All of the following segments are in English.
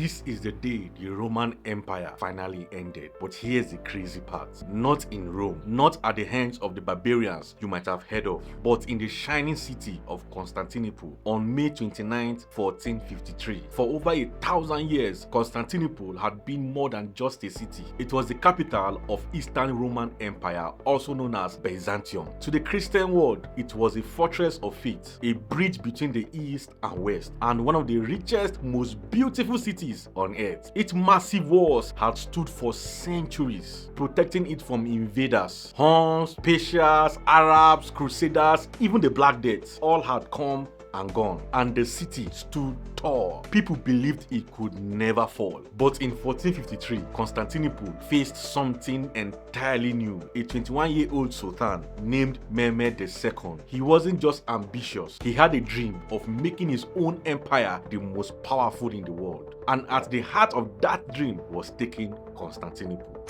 This is the day the Roman Empire finally ended. But here's the crazy part. Not in Rome, not at the hands of the barbarians you might have heard of, but in the shining city of Constantinople on May 29, 1453. For over 1,000 years, Constantinople had been more than just a city. It was the capital of Eastern Roman Empire, also known as Byzantium. To the Christian world, it was a fortress of faith, a bridge between the East and West, and one of the richest, most beautiful cities on earth. Its massive walls had stood for centuries, protecting it from invaders. Huns, Persians, Arabs, Crusaders, even the Black Death, all had come and gone, and the city stood tall. People believed it could never fall. But in 1453, Constantinople faced something entirely new. A 21-year-old sultan named Mehmed II. He wasn't just ambitious, he had a dream of making his own empire the most powerful in the world. And at the heart of that dream was taking Constantinople.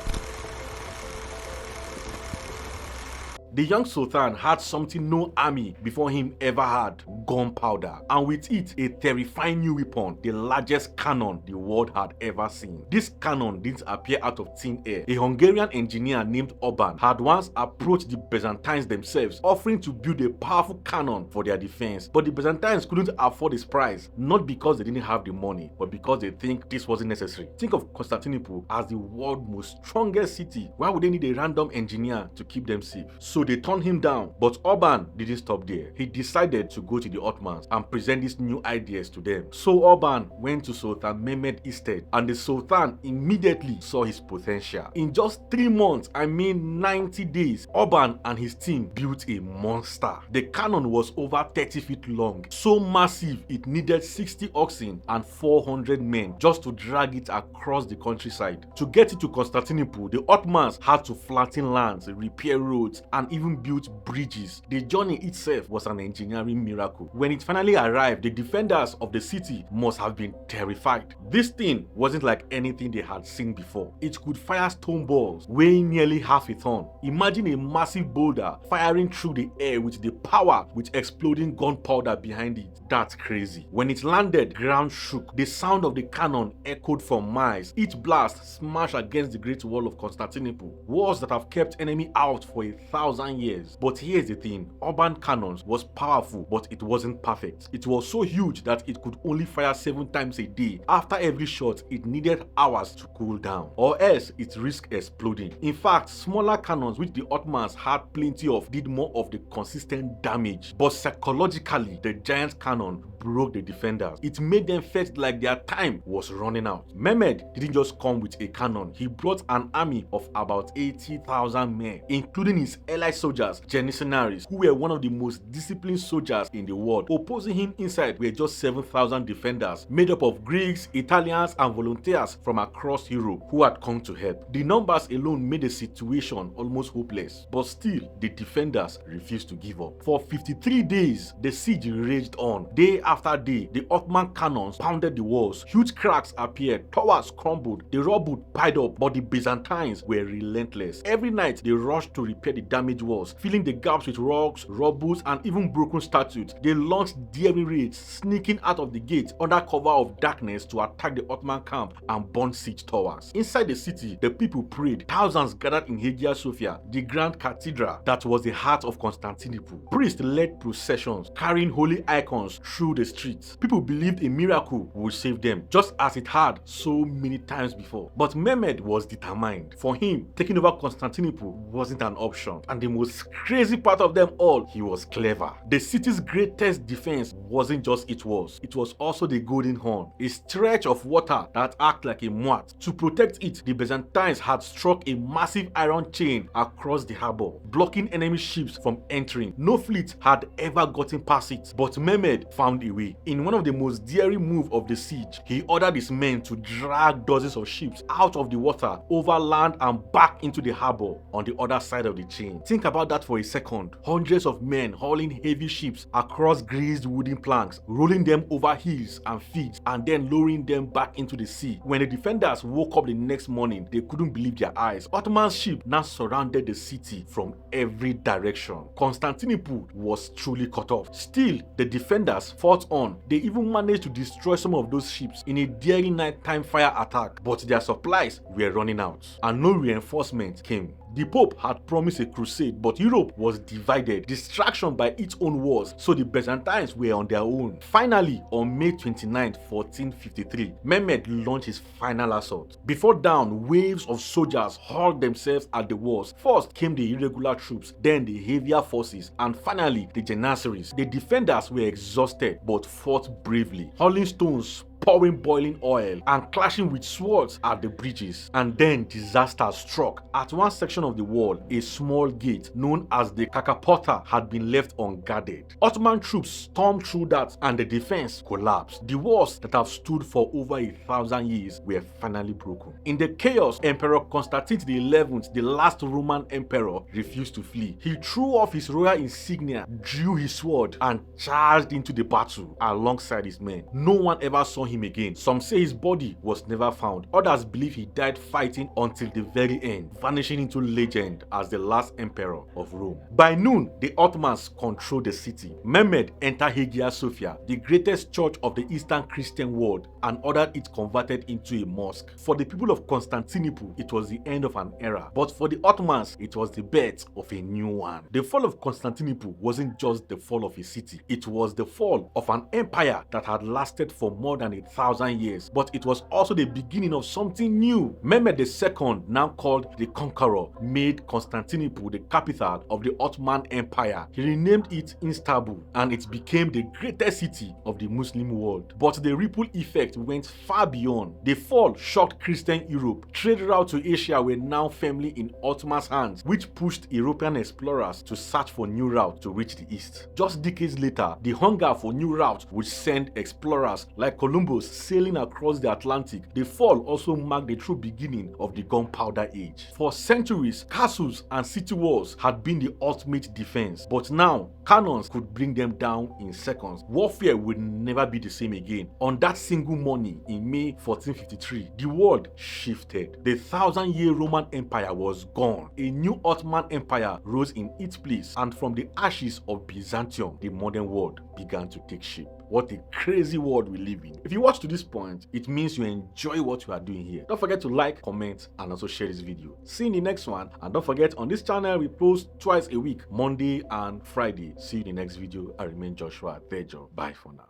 The young sultan had something no army before him ever had: gunpowder, and with it a terrifying new weapon, the largest cannon the world had ever seen. This cannon didn't appear out of thin air. A Hungarian engineer named Urban had once approached the Byzantines themselves, offering to build a powerful cannon for their defense, but the Byzantines couldn't afford his price, not because they didn't have the money, but because they think this wasn't necessary. Think of Constantinople as the world's most strongest city. Why would they need a random engineer to keep them safe? So they turned him down, but Urban didn't stop there. He decided to go to the Ottomans and present these new ideas to them. So Urban went to Sultan Mehmed instead, and the Sultan immediately saw his potential. In just 3 months, 90 days, Urban and his team built a monster. The cannon was over 30 feet long, so massive it needed 60 oxen and 400 men just to drag it across the countryside. To get it to Constantinople, the Ottomans had to flatten lands, repair roads, and even built bridges. The journey itself was an engineering miracle. When it finally arrived, the defenders of the city must have been terrified. This thing wasn't like anything they had seen before. It could fire stone balls weighing nearly half a ton. Imagine a massive boulder firing through the air with the power with exploding gunpowder behind it. That's crazy. When it landed, ground shook. The sound of the cannon echoed for miles. Each blast smashed against the Great Wall of Constantinople, walls that have kept enemy out for 1,000 years. But here's the thing, Urban cannons was powerful, but it wasn't perfect. It was so huge that it could only fire 7 times a day. After every shot, it needed hours to cool down, or else it risked exploding. In fact, smaller cannons, which the Ottomans had plenty of, did more of the consistent damage. But psychologically, the giant cannon broke the defenders. It made them feel like their time was running out. Mehmed didn't just come with a cannon. He brought an army of about 80,000 men, including his allied soldiers, Janissaries, who were one of the most disciplined soldiers in the world. Opposing him inside were just 7,000 defenders, made up of Greeks, Italians, and volunteers from across Europe who had come to help. The numbers alone made the situation almost hopeless, but still, the defenders refused to give up. For 53 days, the siege raged on. Day after day, the Ottoman cannons pounded the walls. Huge cracks appeared, towers crumbled, the rubble piled up, but the Byzantines were relentless. Every night, they rushed to repair the damaged walls, filling the gaps with rocks, rubble, and even broken statues. They launched daring raids, sneaking out of the gate under cover of darkness to attack the Ottoman camp and burn siege towers. Inside the city, the people prayed. Thousands gathered in Hagia Sophia, the grand cathedral that was the heart of Constantinople. Priests led processions, carrying holy icons through the streets. People believed a miracle would save them, just as it had so many times before. But Mehmed was determined. For him, taking over Constantinople wasn't an option. And the most crazy part of them all, he was clever. The city's greatest defense wasn't just its walls, it was also the Golden Horn, a stretch of water that acted like a moat. To protect it, the Byzantines had struck a massive iron chain across the harbor, blocking enemy ships from entering. No fleet had ever gotten past it, but Mehmed found a way. In one of the most daring moves of the siege, he ordered his men to drag dozens of ships out of the water, over land, and back into the harbor on the other side of the chain. Think Think about that for a second. Hundreds of men hauling heavy ships across greased wooden planks, rolling them over hills and fields, and then lowering them back into the sea. When the defenders woke up the next morning, they couldn't believe their eyes. Ottoman ships now surrounded the city from every direction. Constantinople was truly cut off. Still, the defenders fought on. They even managed to destroy some of those ships in a daring nighttime fire attack, but their supplies were running out, and no reinforcement came. The Pope had promised a crusade, but Europe was divided, distraction by its own wars, so the Byzantines were on their own. Finally, on May 29, 1453, Mehmed launched his final assault. Before dawn, waves of soldiers hurled themselves at the walls. First came the irregular troops, then the heavier forces, and finally the Janissaries. The defenders were exhausted but fought bravely, hurling stones, pouring boiling oil, and clashing with swords at the bridges. And then disaster struck. At one section of the wall, a small gate known as the Kakaporta had been left unguarded. Ottoman troops stormed through that and the defense collapsed. The walls that have stood for over 1,000 years were finally broken. In the chaos, Emperor Constantine XI, the last Roman emperor, refused to flee. He threw off his royal insignia, drew his sword, and charged into the battle alongside his men. No one ever saw him again. Some say his body was never found. Others believe he died fighting until the very end, vanishing into legend as the last emperor of Rome. By noon, the Ottomans controlled the city. Mehmed entered Hagia Sophia, the greatest church of the Eastern Christian world, and ordered it converted into a mosque. For the people of Constantinople, it was the end of an era, but for the Ottomans, it was the birth of a new one. The fall of Constantinople wasn't just the fall of a city, it was the fall of an empire that had lasted for more than 1,000 years, but it was also the beginning of something new. Mehmed II, now called the Conqueror, made Constantinople the capital of the Ottoman Empire. He renamed it Istanbul, and it became the greatest city of the Muslim world. But the ripple effect went far beyond. The fall shocked Christian Europe. Trade routes to Asia were now firmly in Ottoman's hands, which pushed European explorers to search for new routes to reach the east. Just decades later, the hunger for new routes would send explorers like Columbus sailing across the Atlantic. The fall also marked the true beginning of the gunpowder age. For centuries, castles and city walls had been the ultimate defense, but now cannons could bring them down in seconds. Warfare would never be the same again. On that single morning in May 1453, the world shifted. The 1,000-year Roman Empire was gone. A new Ottoman Empire rose in its place, and from the ashes of Byzantium, the modern world began to take shape. What a crazy world we live in. If you watch to this point, it means you enjoy what you are doing here. Don't forget to like, comment, and also share this video. See you in the next one, and don't forget, on this channel we post twice a week, Monday and Friday. See you in the next video. I remain Joshua Tejo. Bye for now.